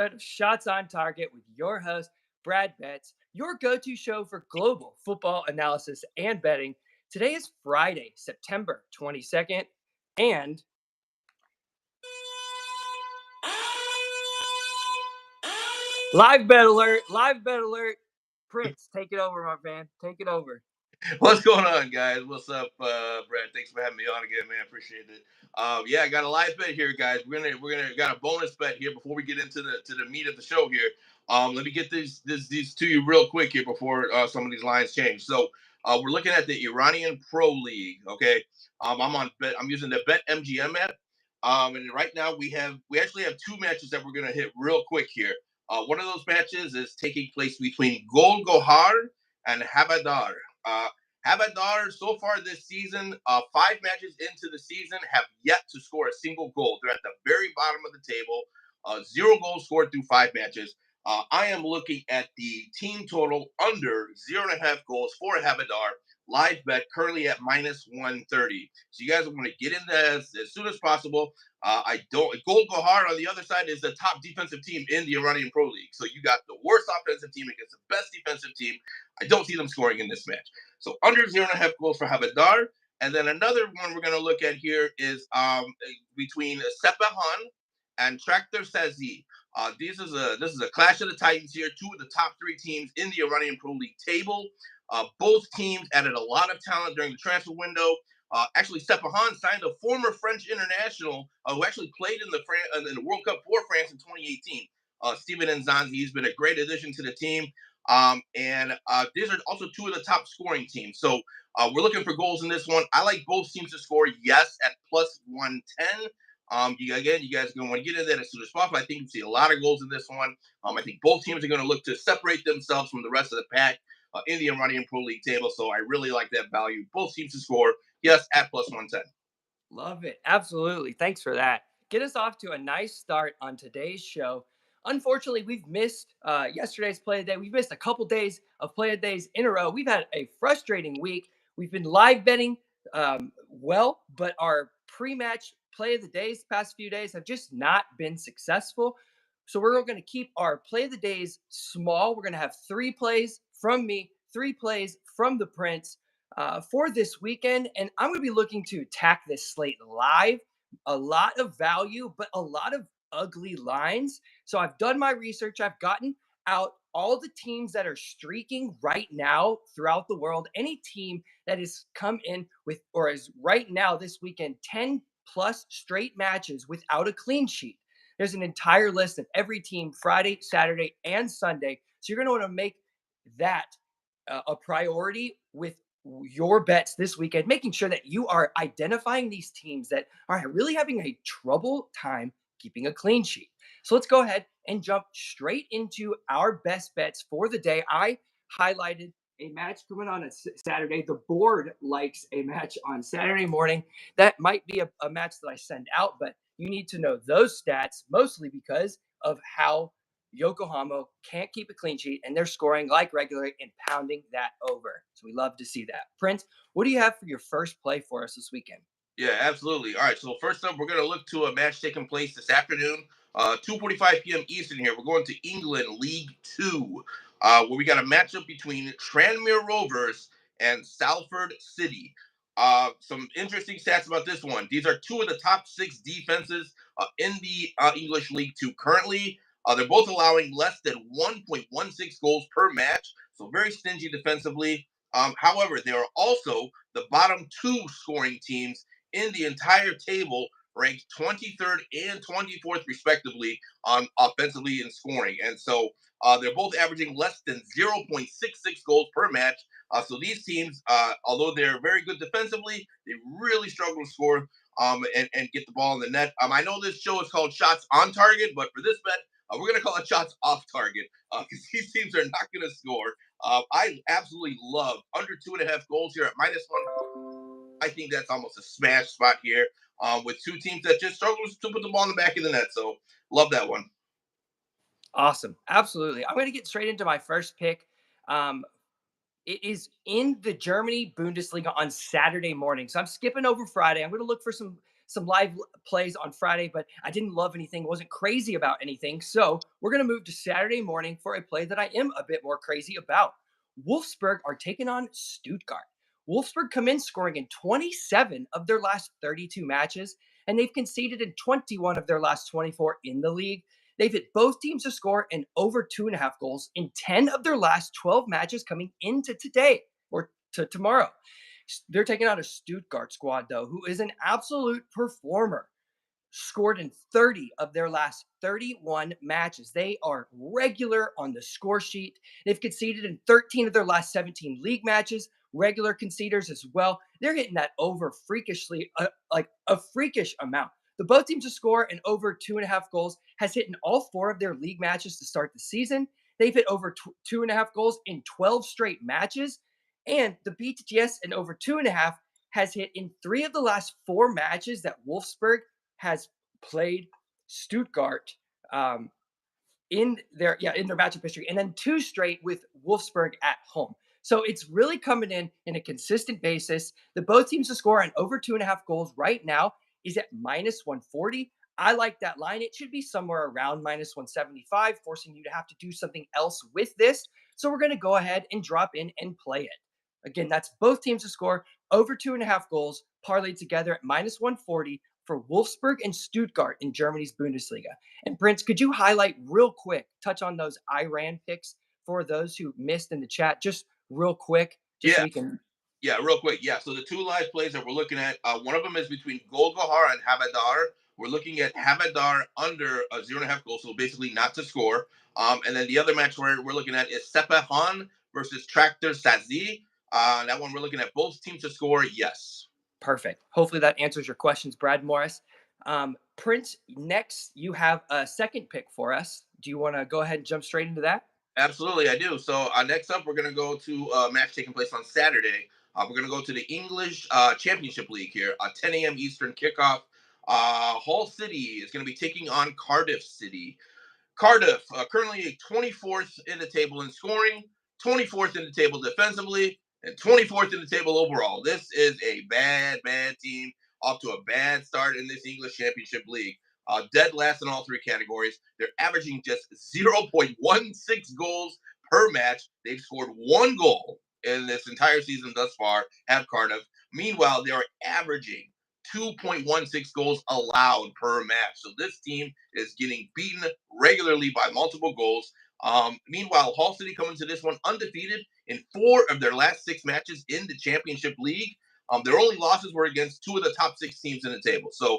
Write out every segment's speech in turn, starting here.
Of Shots on Target with your host, Brad Betts, your go to show for global football analysis and betting. Today is Friday, September 22nd, and live bet alert. Prince, take it over, my man. Take it over. What's going on, guys? What's up, Brad? Thanks for having me on again, man. Appreciate it. Yeah, I got a live bet here, guys. We're gonna got a bonus bet here before we get into the meat of the show here. Let me get these to you real quick here before some of these lines change. So we're looking at the Iranian Pro League. Okay, I'm using the Bet MGM app. And right now we actually have two matches that we're gonna hit real quick here. One of those matches is taking place between Gol Gohar and Habadar. Uh, Havadar, so far this season, 5 matches into the season, have yet to score a single goal. They're at the very bottom of the table. 0 goals scored through 5 matches. I am looking at the team total under 0.5 goals for Havadar. Live bet currently at minus 130. So you guys want to get in there as soon as possible. I don't. Gold Gohar on the other side is the top defensive team in the Iranian Pro League. So you got the worst offensive team against the best defensive team. I don't see them scoring in this match. So under 0.5 goals for Havadar. And then another one we're going to look at here is between Sepahan and Tractor Sazi. This is a clash of the Titans here. Two of the top 3 teams in the Iranian Pro League table. Both teams added a lot of talent during the transfer window. Actually, Sepahan signed a former French international who actually played in the World Cup for France in 2018. Steven Nzanzi, he's been a great addition to the team. And these are also two of the top scoring teams. So we're looking for goals in this one. I like both teams to score, yes, at plus 110. You guys are going to want to get in there as soon as possible. I think you see a lot of goals in this one. I think both teams are going to look to separate themselves from the rest of the pack in the Iranian Pro League table. So I really like that value. Both teams to score, yes, at plus 110. Love it. Absolutely. Thanks for that. Get us off to a nice start on today's show. Unfortunately, we've missed yesterday's play of the day. We've missed a couple days of play of days in a row. We've had a frustrating week. We've been live betting but our pre-match play of the days past few days have just not been successful. So we're going to keep our play of the days small. We're going to have 3 plays from me, 3 plays from the Prince for this weekend. And I'm going to be looking to attack this slate live. A lot of value, but a lot of ugly lines. So I've done my research. I've gotten out all the teams that are streaking right now throughout the world. Any team that has come in with, or is right now this weekend, 10 plus straight matches without a clean sheet. There's an entire list of every team Friday, Saturday, and Sunday. So you're going to want to make that a priority with your bets this weekend, making sure that you are identifying these teams that are really having a trouble time keeping a clean sheet. So let's go ahead and jump straight into our best bets for the day. I highlighted a match coming on a Saturday. The board likes a match on Saturday morning. That might be a match that I send out, but you need to know those stats mostly because of how Yokohama can't keep a clean sheet and they're scoring like regular and pounding that over. So we love to see that. Prince, what do you have for your first play for us this weekend? Yeah, absolutely. All right, so first up, we're going to look to a match taking place this afternoon, 2:45 p.m. Eastern here. We're going to England League Two, where we got a matchup between Tranmere Rovers and Salford City. Some interesting stats about this one. These are two of the top 6 defenses in the English League Two currently. They're both allowing less than 1.16 goals per match, so very stingy defensively. However, they are also the bottom 2 scoring teams in the entire table, ranked 23rd and 24th, respectively, on offensively in scoring. And so they're both averaging less than 0.66 goals per match. So these teams, although they're very good defensively, they really struggle to score and get the ball in the net. I know this show is called Shots on Target, but for this bet, we're going to call it Shots off target because these teams are not going to score. I absolutely love under 2.5 goals here at minus 1. I think that's almost a smash spot here with two teams that just struggle to put the ball in the back of the net. So love that one. Awesome. Absolutely. I'm going to get straight into my first pick. Um, it is in the Germany Bundesliga on Saturday morning. So I'm skipping over Friday. I'm going to look for some live plays on Friday, but I didn't love anything, wasn't crazy about anything. So we're going to move to Saturday morning for a play that I am a bit more crazy about. Wolfsburg are taking on Stuttgart. Wolfsburg come in scoring in 27 of their last 32 matches, and they've conceded in 21 of their last 24 in the league. They've hit both teams to score and over 2.5 goals in 10 of their last 12 matches coming into today or to tomorrow. They're taking out a Stuttgart squad, though, who is an absolute performer, scored in 30 of their last 31 matches. They are regular on the score sheet. They've conceded in 13 of their last 17 league matches, regular conceders as well. They're hitting that over freakishly, like a freakish amount. The both teams to score and over 2.5 goals has hit in all four of their league matches to start the season. They've hit over 2.5 goals in 12 straight matches. And the BTTS and over 2.5 has hit in three of the last four matches that Wolfsburg has played Stuttgart in their matchup history, and then two straight with Wolfsburg at home. So it's really coming in a consistent basis. The both teams to score on over 2.5 goals right now is at minus 140. I like that line. It should be somewhere around minus 175, forcing you to have to do something else with this. So we're going to go ahead and drop in and play it. Again, that's both teams to score over 2.5 goals, parlayed together at minus 140 for Wolfsburg and Stuttgart in Germany's Bundesliga. And Prince, could you highlight real quick, touch on those Iran picks for those who missed in the chat, just real quick, just so Yeah, we can. yeah, real quick. Yeah, so the two live plays that we're looking at, one of them is between Golgahar and Havadar. We're looking at Havadar under a 0.5 goals, so basically not to score. And then the other match we're looking at is Sepahan versus Tractor Sazi. That one we're looking at both teams to score. Yes. Perfect. Hopefully that answers your questions, Brad Morris. Prince, next you have a second pick for us. Do you want to go ahead and jump straight into that? Absolutely, I do. So next up, we're going to go to a match taking place on Saturday. We're going to go to the English Championship League here, 10 a.m. Eastern kickoff. Hull City is going to be taking on Cardiff City. Cardiff, currently 24th in the table in scoring, 24th in the table defensively, and 24th in the table overall. This is a bad, bad team off to a bad start in this English Championship League. Dead last in all three categories. They're averaging just 0.16 goals per match. They've scored one goal in this entire season thus far, have Cardiff. Meanwhile, they are averaging 2.16 goals allowed per match. So this team is getting beaten regularly by multiple goals. Meanwhile, Hull City coming to this one undefeated in four of their last six matches in the Championship League. Their only losses were against two of the top six teams in the table. So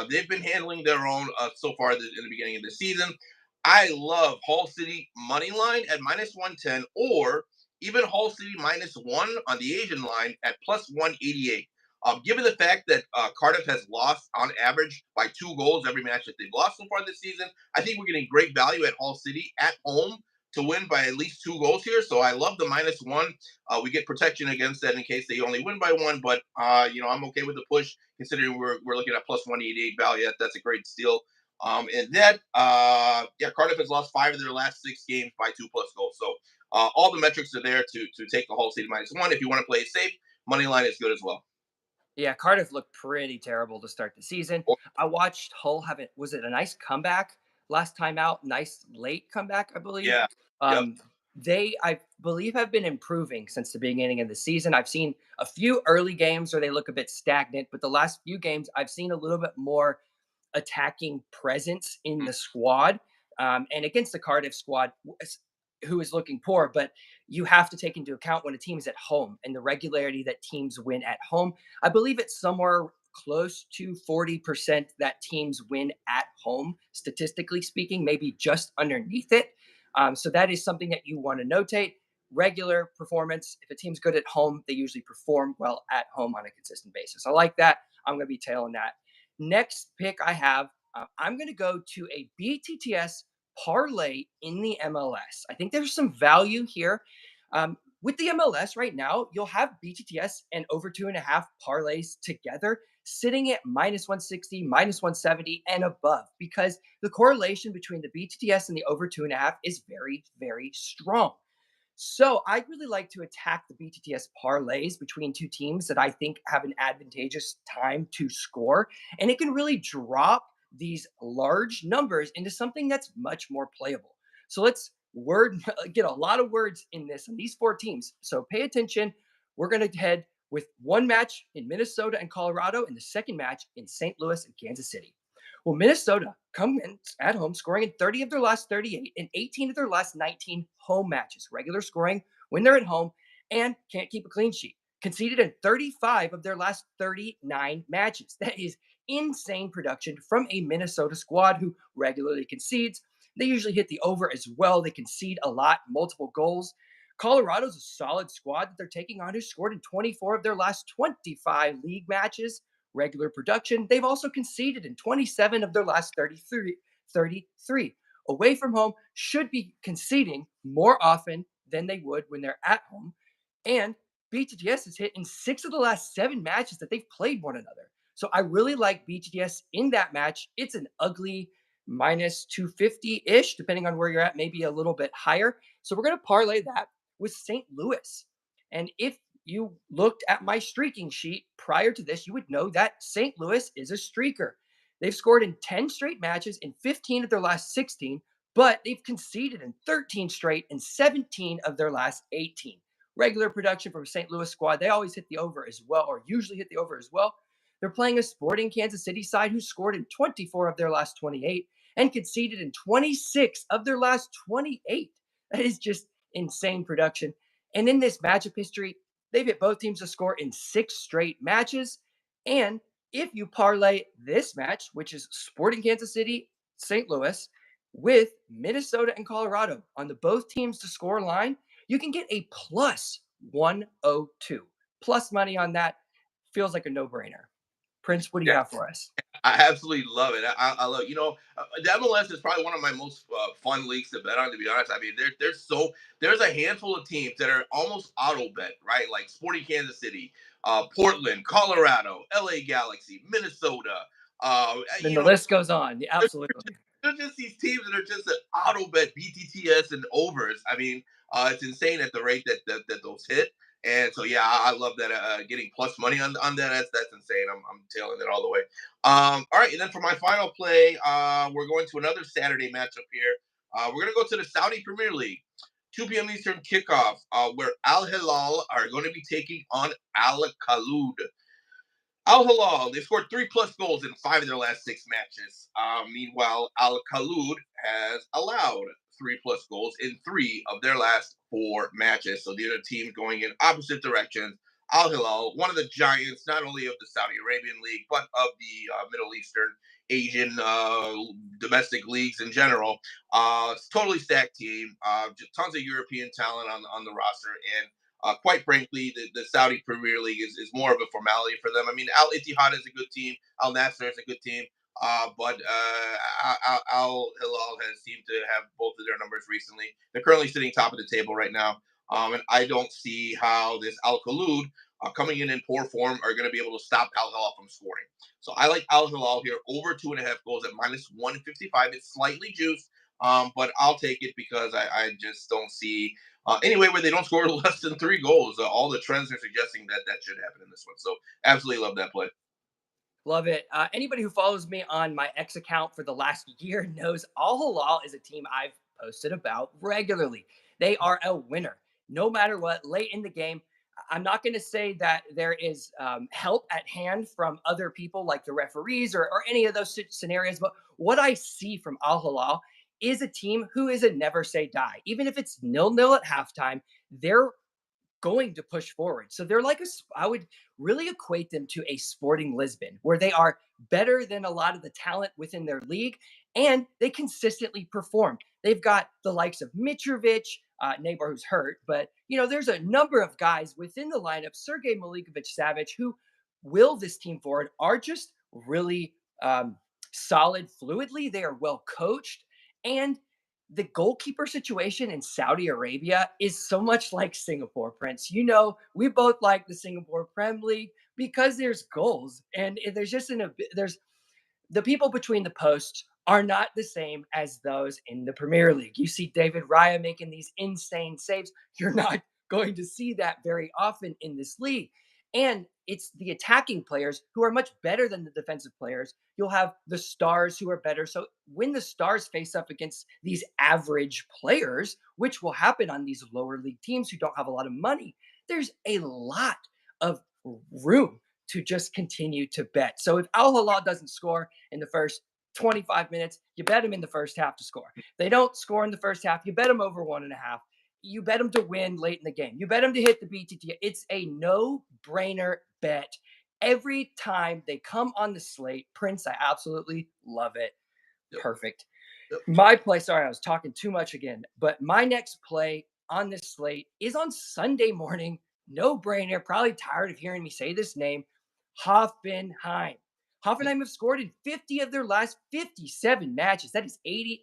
they've been handling their own so far in the beginning of the season. I love Hull City money line at minus 110 or even Hull City minus one on the Asian line at plus 188. Given the fact that Cardiff has lost on average by 2 goals every match that they've lost so far this season, I think we're getting great value at Hull City at home to win by at least 2 goals here. So I love the minus one. We get protection against that in case they only win by one. But I'm okay with the push considering we're looking at plus 188 value. That's a great steal. And that, Cardiff has lost five of their last six games by 2+ goals. So all the metrics are there to take the Hull City minus one. If you want to play it safe, money line is good as well. Yeah, Cardiff looked pretty terrible to start the season. I watched Hull have it. Was it a nice comeback last time out? Nice late comeback, I believe. Yeah. Yep. Um, I believe, have been improving since the beginning of the season. I've seen a few early games where they look a bit stagnant, but the last few games I've seen a little bit more attacking presence in the squad. And against the Cardiff squad, who is looking poor, but you have to take into account when a team is at home and the regularity that teams win at home. I believe it's somewhere close to 40% that teams win at home, statistically speaking, maybe just underneath it. So that is something that you want to notate. Regular performance. If a team's good at home, they usually perform well at home on a consistent basis. I like that. I'm going to be tailing that. Next pick I have, I'm going to go to a BTTS parlay in the MLS. I think there's some value here. With the MLS right now, you'll have BTTS and over 2.5 parlays together sitting at minus 160, minus 170, and above because the correlation between the BTTS and the over 2.5 is very, very strong. So I really like to attack the BTTS parlays between two teams that I think have an advantageous time to score. And it can really drop these large numbers into something that's much more playable. So let's word get a lot of words in this on these four teams. So pay attention. We're going to head with one match in Minnesota and Colorado, and the second match in St. Louis and Kansas City. Well, Minnesota come in at home, scoring in 30 of their last 38 and 18 of their last 19 home matches, regular scoring when they're at home, and can't keep a clean sheet. Conceded in 35 of their last 39 matches. That is insane production from a Minnesota squad who regularly concedes. They usually hit the over as well. They concede a lot, multiple goals. Colorado's a solid squad that they're taking on who scored in 24 of their last 25 league matches, regular production. They've also conceded in 27 of their last 33. Away from home, should be conceding more often than they would when they're at home. And BTTS has hit in 6 of the last 7 matches that they've played one another. So I really like BTTS in that match. It's an ugly minus 250 ish, depending on where you're at, maybe a little bit higher. So we're going to parlay that with St. Louis. And if you looked at my streaking sheet prior to this, you would know that St. Louis is a streaker. They've scored in 10 straight matches in 15 of their last 16, but they've conceded in 13 straight and 17 of their last 18. Regular production from a St. Louis squad, they always hit the over as well, or usually hit the over as well. They're playing a sporting Kansas City side who scored in 24 of their last 28 and conceded in 26 of their last 28. That is just insane production. And in this matchup history, they've hit both teams to score in 6 straight matches. And if you parlay this match, which is Sporting Kansas City, St. Louis, with Minnesota and Colorado on the both teams to score line, you can get a plus 102. Plus money on that feels like a no brainer. Prince, what do you Yeah, have for us? I absolutely love it. I love, the MLS is probably one of my most fun leagues to bet on. To be honest, I mean, there's a handful of teams that are almost auto bet, right? Like Sporting Kansas City, Portland, Colorado, LA Galaxy, Minnesota. Then the list goes on. Yeah, absolutely. There's just these teams that are just an auto bet BTTS and overs. I mean, it's insane at the rate that those hit. And so, yeah, I love that getting plus money on that. That's insane. I'm tailing it all the way. All right, and then for my final play, we're going to another Saturday matchup here. We're going to go to the Saudi Premier League, 2 p.m. Eastern kickoff, where Al Hilal are going to be taking on Al Khalud. Al Hilal, they scored 3+ goals in 5 of their last 6 matches. Meanwhile, Al Khalud has allowed 3+ goals in 3 of their last 4 matches. So these are teams going in opposite directions. Al Hilal, one of the giants, not only of the Saudi Arabian League, but of the Middle Eastern, Asian domestic leagues in general. Totally stacked team. Just tons of European talent on the roster. And quite frankly, the Saudi Premier League is more of a formality for them. I mean, Al Ittihad is a good team. Al Nasser is a good team. But Al Hilal has seemed to have both of their numbers recently. They're currently sitting top of the table right now. And I don't see how this Al Khalud coming in poor form are going to be able to stop Al Hilal from scoring. So I like Al Hilal here over 2.5 goals at minus 155. It's slightly juiced, but I'll take it because I just don't see anyway where they don't score less than 3 goals. All the trends are suggesting that should happen in this one. So absolutely love that play. Love it. Anybody who follows me on my X account for the last year knows Al Hilal is a team I've posted about regularly. They are a winner, no matter what, late in the game. I'm not going to say that there is help at hand from other people like the referees or any of those scenarios, but what I see from Al Hilal is a team who is a never say die. Even if it's 0-0 at halftime, they're going to push forward. So they're like I would really equate them to a Sporting Lisbon, where they are better than a lot of the talent within their league, and they consistently perform. They've got the likes of Mitrovic, Neighbor who's hurt, but there's a number of guys within the lineup, Sergei Milinkovic-Savic, who will this team forward, are just really solid fluidly. They are well coached, and the goalkeeper situation in Saudi Arabia is so much like Singapore, Prince. We both like the Singapore Prem League because there's goals and there's just there's the people between the posts are not the same as those in the Premier League. You see David Raya making these insane saves. You're not going to see that very often in this league. And it's the attacking players who are much better than the defensive players. You'll have the stars who are better. So when the stars face up against these average players, which will happen on these lower league teams who don't have a lot of money, there's a lot of room to just continue to bet. So if Al Hilal doesn't score in the first 25 minutes, you bet them in the first half to score. They don't score in the first half, you bet them over 1.5. You bet them to win late in the game. You bet them to hit the BTT. It's a no-brainer bet. Every time they come on the slate, Prince, I absolutely love it. Yep. Perfect. Yep. My play, sorry, I was talking too much again, but my next play on this slate is on Sunday morning. No brainer. Probably tired of hearing me say this name. Hoffenheim. Hoffenheim have scored in 50 of their last 57 matches. That is 88%,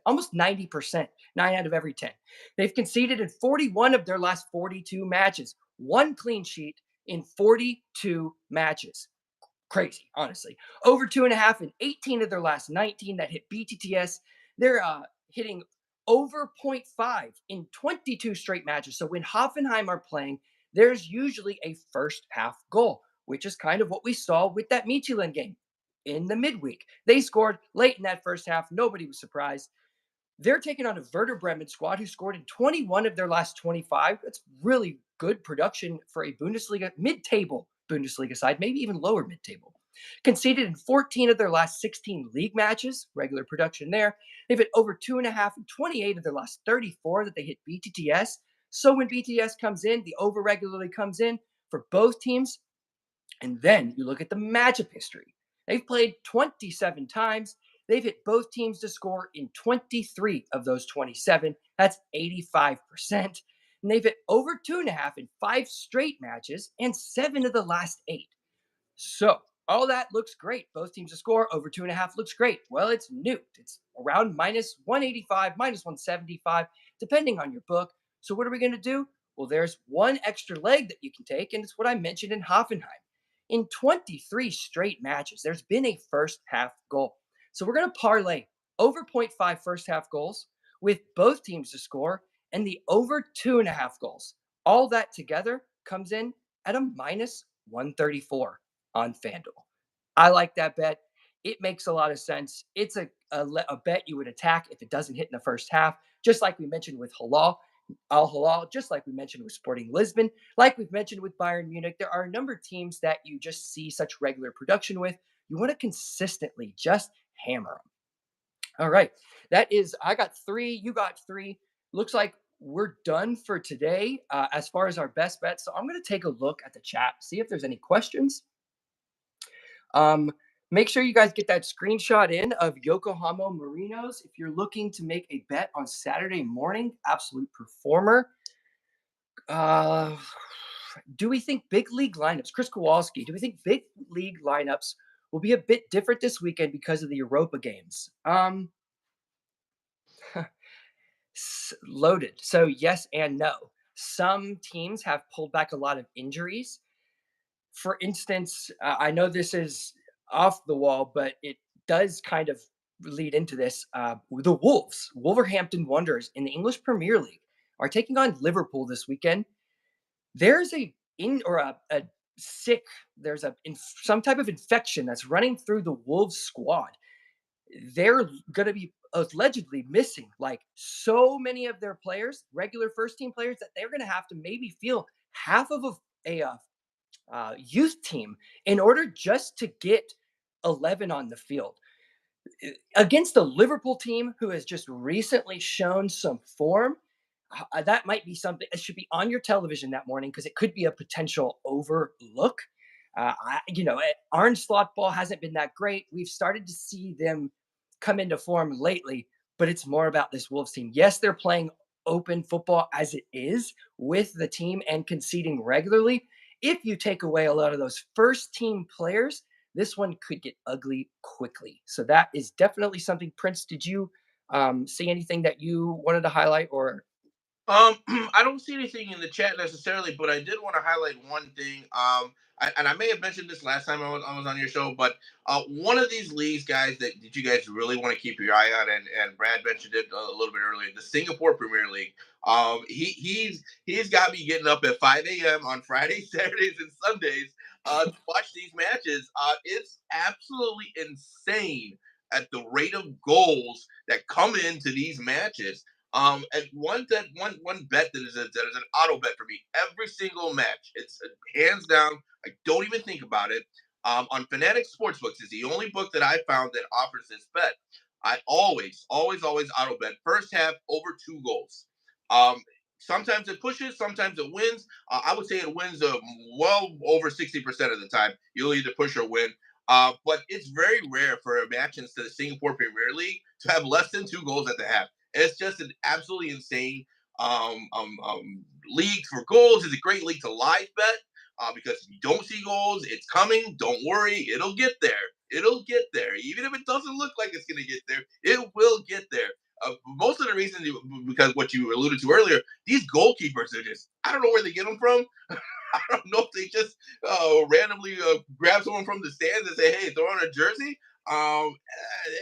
almost 90%, 9 out of every 10. They've conceded in 41 of their last 42 matches, one clean sheet in 42 matches. Crazy, honestly. Over 2.5 in 18 of their last 19 that hit BTTS. They're hitting over zero point 0.5 in 22 straight matches. So when Hoffenheim are playing, there's usually a first half goal, which is kind of what we saw with that Midtjylland game in the midweek. They scored late in that first half. Nobody was surprised. They're taking on a Werder Bremen squad who scored in 21 of their last 25. That's really good production for a Bundesliga, mid-table Bundesliga side, maybe even lower mid-table. Conceded in 14 of their last 16 league matches, regular production there. They've hit over 2.5 in 28 of their last 34 that they hit BTTS. So when BTS comes in, the over regularly comes in for both teams. And then you look at the matchup history. They've played 27 times. They've hit both teams to score in 23 of those 27. That's 85%. And they've hit over 2.5 in 5 straight matches and 7 of the last 8. So all that looks great. Both teams to score over 2.5 looks great. Well, it's nuked. It's around minus 185, minus 175, depending on your book. So what are we going to do? Well, there's one extra leg that you can take, and it's what I mentioned in Hoffenheim. In 23 straight matches, there's been a first half goal. So we're going to parlay over 0.5 first half goals with both teams to score and the over 2.5 goals. All that together comes in at a minus 134 on FanDuel. I like that bet. It makes a lot of sense. It's a bet you would attack if it doesn't hit in the first half, just like we mentioned with Al Hilal, just like we mentioned with Sporting Lisbon, like we've mentioned with Bayern Munich. There are a number of teams that you just see such regular production with. You want to consistently just hammer them. All right. I got three, you got three. Looks like we're done for today as far as our best bets. So I'm going to take a look at the chat, see if there's any questions. Make sure you guys get that screenshot in of Yokohama Marinos if you're looking to make a bet on Saturday morning. Absolute performer. Uh, do we think big league lineups, Chris Kowalski, do we think big league lineups will be a bit different this weekend because of the Europa games? Loaded. So yes and no. Some teams have pulled back a lot of injuries. For instance, I know this is off the wall, but it does kind of lead into this. The Wolves, Wolverhampton Wanderers in the English Premier League, are taking on Liverpool this weekend. There's a sick, there's some type of infection that's running through the Wolves squad. They're going to be allegedly missing like so many of their players, regular first team players, that they're going to have to maybe feel half of a youth team in order just to get 11 on the field against a Liverpool team who has just recently shown some form. That might be something that should be on your television that morning because it could be a potential overlook. Arne Slot ball hasn't been that great. We've started to see them come into form lately, but it's more about this Wolves team. Yes, they're playing open football as it is with the team and conceding regularly. If you take away a lot of those first team players, this one could get ugly quickly. So that is definitely something. Prince, did you see anything that you wanted to highlight or? I don't see anything in the chat necessarily, but I did want to highlight one thing. And I may have mentioned this last time I was on your show, but one of these leagues, guys, that you guys really want to keep your eye on, and Brad mentioned it a little bit earlier, the Singapore Premier League. He's got me getting up at 5 a.m. on Fridays, Saturdays, and Sundays to watch these matches. It's absolutely insane at the rate of goals that come into these matches. And one bet that is an auto bet for me every single match. It's hands down. I don't even think about it. On Fanatic Sportsbooks is the only book that I found that offers this bet. I always auto bet first half over 2 goals. Um, Sometimes it pushes, sometimes it wins. I would say it wins well over 60% of the time. You'll either push or win. But it's very rare for a match in the Singapore Premier League to have less than 2 goals at the half. It's just an absolutely insane league for goals. It's a great league to live bet because you don't see goals. It's coming. Don't worry. It'll get there. It'll get there. Even if it doesn't look like it's going to get there, it will get there. Most of the reason, because what you alluded to earlier, these goalkeepers are just, I don't know where they get them from. I don't know if they just randomly grab someone from the stands and say, "Hey, throw on a jersey."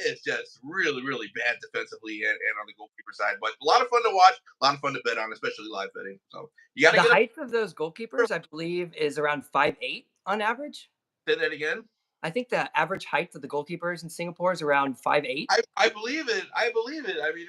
It's just really, really bad defensively and on the goalkeeper side. But a lot of fun to watch, a lot of fun to bet on, especially live betting. So you got to The get up. height of those goalkeepers, I believe, is around 5'8" on average. Say that again. I think the average height of the goalkeepers in Singapore is around 5'8". I believe it. I believe it. I mean,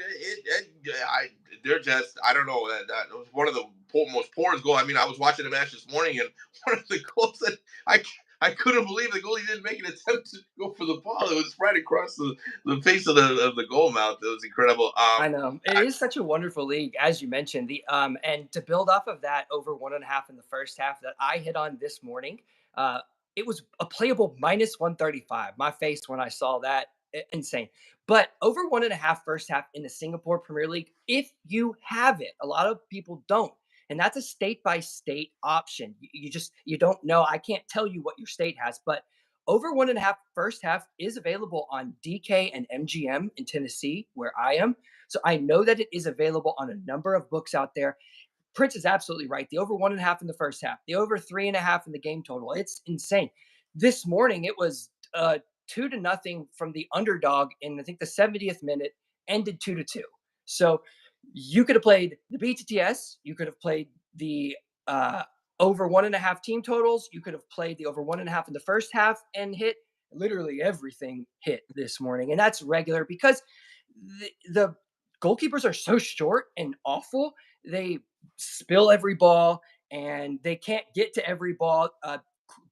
they're just, I don't know. That was one of the most poorest goal. I mean, I was watching the match this morning, and one of the goals that I I couldn't believe the goalie didn't make an attempt to go for the ball. It was right across the face of the goal mouth. It was incredible. I know. It is such a wonderful league, as you mentioned. And to build off of that over 1.5 in the first half that I hit on this morning, uh, it was a playable minus 135. My face when I saw that, insane. But over 1.5 first half in the Singapore Premier League, if you have it, a lot of people don't. And that's a state by state option. You just you don't know. I can't tell you what your state has, but over 1.5 first half is available on DK and MGM in Tennessee, where I am. So I know that it is available on a number of books out there. Prince is absolutely right. The over 1.5 in the first half, the over 3.5 in the game total. It's insane. This morning it was 2-0 from the underdog in I think the 70th minute, ended 2-2. So you could have played the BTTS, you could have played the over 1.5 team totals, you could have played the over 1.5 in the first half and hit literally everything hit this morning. And that's regular because the goalkeepers are so short and awful. They spill every ball and they can't get to every ball.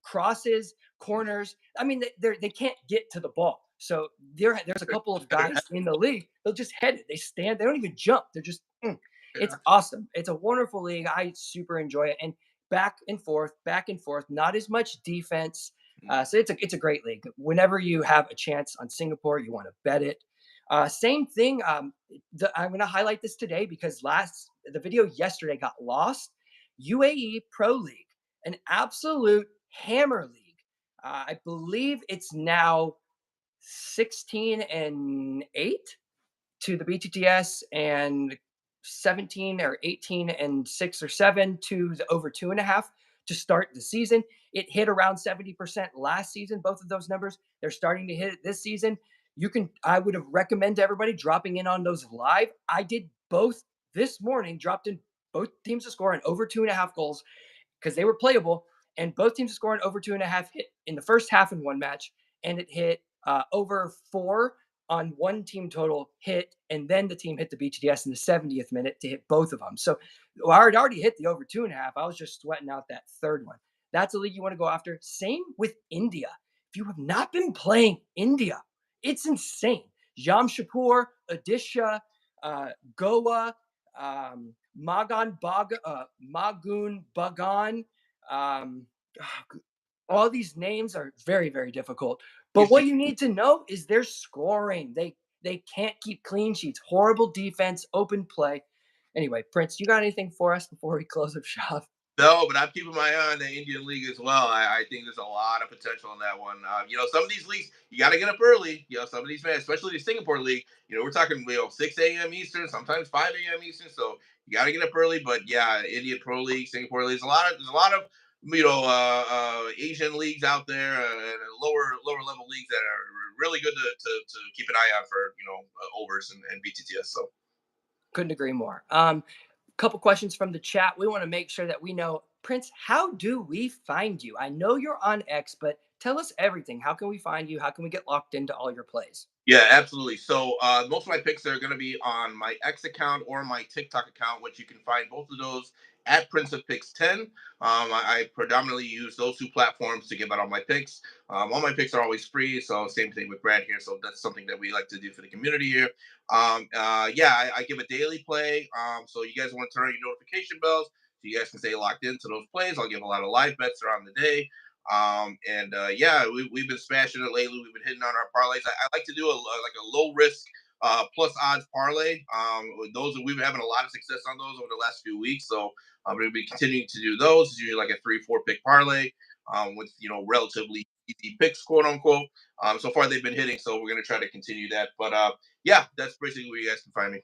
Crosses, corners. I mean, they can't get to the ball. So there's a couple of Better guys have in the league. They'll just head it. They stand. They don't even jump. They're just. It's yeah. awesome. It's a wonderful league. I super enjoy it. And back and forth, back and forth. Not as much defense. So it's a great league. Whenever you have a chance on Singapore, you want to bet it. Same thing. I'm going to highlight this today because the video yesterday got lost. UAE Pro League, an absolute hammer league. I believe it's now 16-8 to the BTTS and 17 or 18-6 or 7 to the over 2.5 to start the season. It hit around 70% last season, both of those numbers. They're starting to hit it this season. I would have recommend everybody dropping in on those live. I did both this morning, dropped in both teams to score and over 2.5 goals because they were playable. And both teams scoring over 2.5 hit in the first half in one match, and it hit over 4 on one team total hit, and then the team hit the BTDS in the 70th minute to hit both of them. So I had already hit the over 2.5. I was just sweating out that third one. That's a league you want to go after. Same with India. If you have not been playing India, it's insane. Jamshedpur, Odisha, Goa, Magun Bagan. Um, all these names are very, very difficult. You But what see, you need to know is they're scoring. They can't keep clean sheets. Horrible defense, open play. Anyway, Prince, you got anything for us before we close up shop? No, but I'm keeping my eye on the Indian League as well. I think there's a lot of potential in that one. Some of these leagues you got to get up early. Some of these fans, especially the Singapore League. We're talking 6 a.m. Eastern, sometimes 5 a.m. Eastern. So you got to get up early. But yeah, Indian Pro League, Singapore League. There's a lot of Asian leagues out there and lower level leagues that are really good to keep an eye on for overs and BTTS. So Couldn't agree more. Couple questions from the chat. We want to make sure that we know, Prince, how do we find you? I know you're on X, but tell us everything. How can we find you? How can we get locked into all your plays? yeah, absolutely. So most of my picks are going to be on my X account or my TikTok account, which you can find both of those at PrinceofPicks 10. I predominantly use those two platforms to give out all my picks. All my picks are always free, so same thing with Brad here. So that's something that we like to do for the community here. Yeah, I give a daily play. So you guys want to turn on your notification bells so you guys can stay locked into those plays. I'll give a lot of live bets around the day. And yeah, we've been smashing it lately. We've been hitting on our parlays. I like to do like a low risk plus odds parlay. Those we've been having a lot of success on those over the last few weeks. So I'm going to be continuing to do those. It's usually like a 3-4 pick parlay with relatively easy picks, quote unquote. So far they've been hitting, so we're going to try to continue that. But yeah, that's basically where you guys can find me.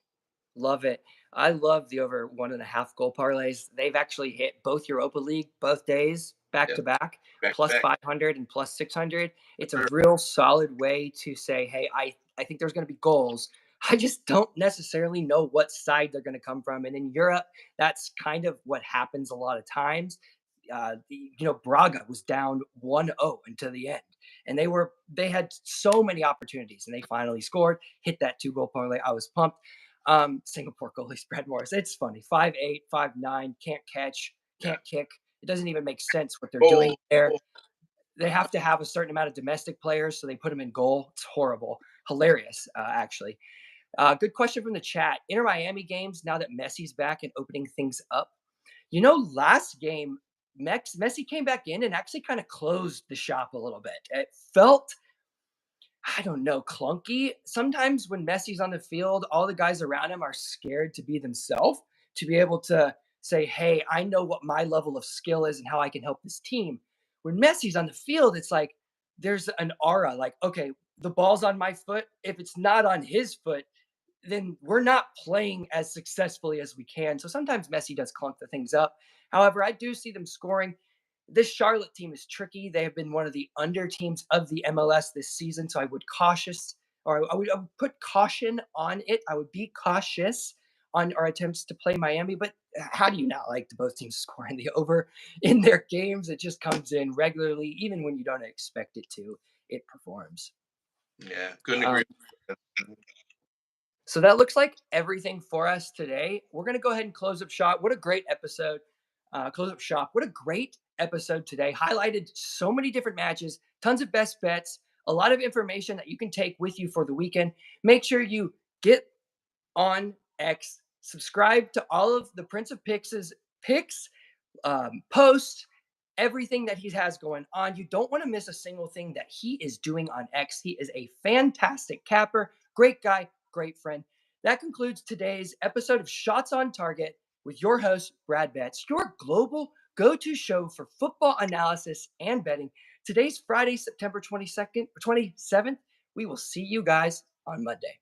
Love it. I love the over 1.5 goal parlays. They've actually hit both Europa League, both days, back Yeah, to back, back to plus back. 500 and plus 600. Yes, It's a sir. real solid way to say, hey, I think there's going to be goals. I just don't necessarily know what side they're going to come from. And in Europe, that's kind of what happens a lot of times. Braga was down 1-0 until the end, and they had so many opportunities, and they finally scored, hit that 2 goal parlay. I was pumped. Singapore goalie spread Morris. It's funny. 5'8", 5'9", can't catch, Yeah. can't kick. It doesn't even make sense what they're Oh, doing there. oh, They have to have a certain amount of domestic players, so they put them in goal. It's horrible. Hilarious, actually. Good question from the chat. Inter Miami games now that Messi's back and opening things up. Last game, Messi came back in and actually kind of closed the shop a little bit. It felt, I don't know, clunky. Sometimes when Messi's on the field, all the guys around him are scared to be themselves, to be able to say, hey, I know what my level of skill is and how I can help this team. When Messi's on the field, it's like there's an aura like, okay, the ball's on my foot. If it's not on his foot, then we're not playing as successfully as we can. So sometimes Messi does clunk the things up. However, I do see them scoring. This Charlotte team is tricky. They have been one of the under teams of the MLS this season. So I would put caution on it. I would be cautious on our attempts to play Miami. But how do you not like the both teams scoring the over in their games? It just comes in regularly, even when you don't expect it to. It performs. yeah, couldn't agree. Um, So that looks like everything for us today. We're going to go ahead and close up shop. What a great episode. Close up shop. What a great episode today. Highlighted so many different matches, tons of best bets, a lot of information that you can take with you for the weekend. Make sure you get on X, subscribe to all of the Prince of Pix's picks, posts, everything that he has going on. You don't want to miss a single thing that he is doing on X. He is a fantastic capper, great guy, great friend. That concludes today's episode of Shots on Target with your host, Brad Betts, your global go to show for football analysis and betting. Today's Friday, September 22nd, 27th. We will see you guys on Monday.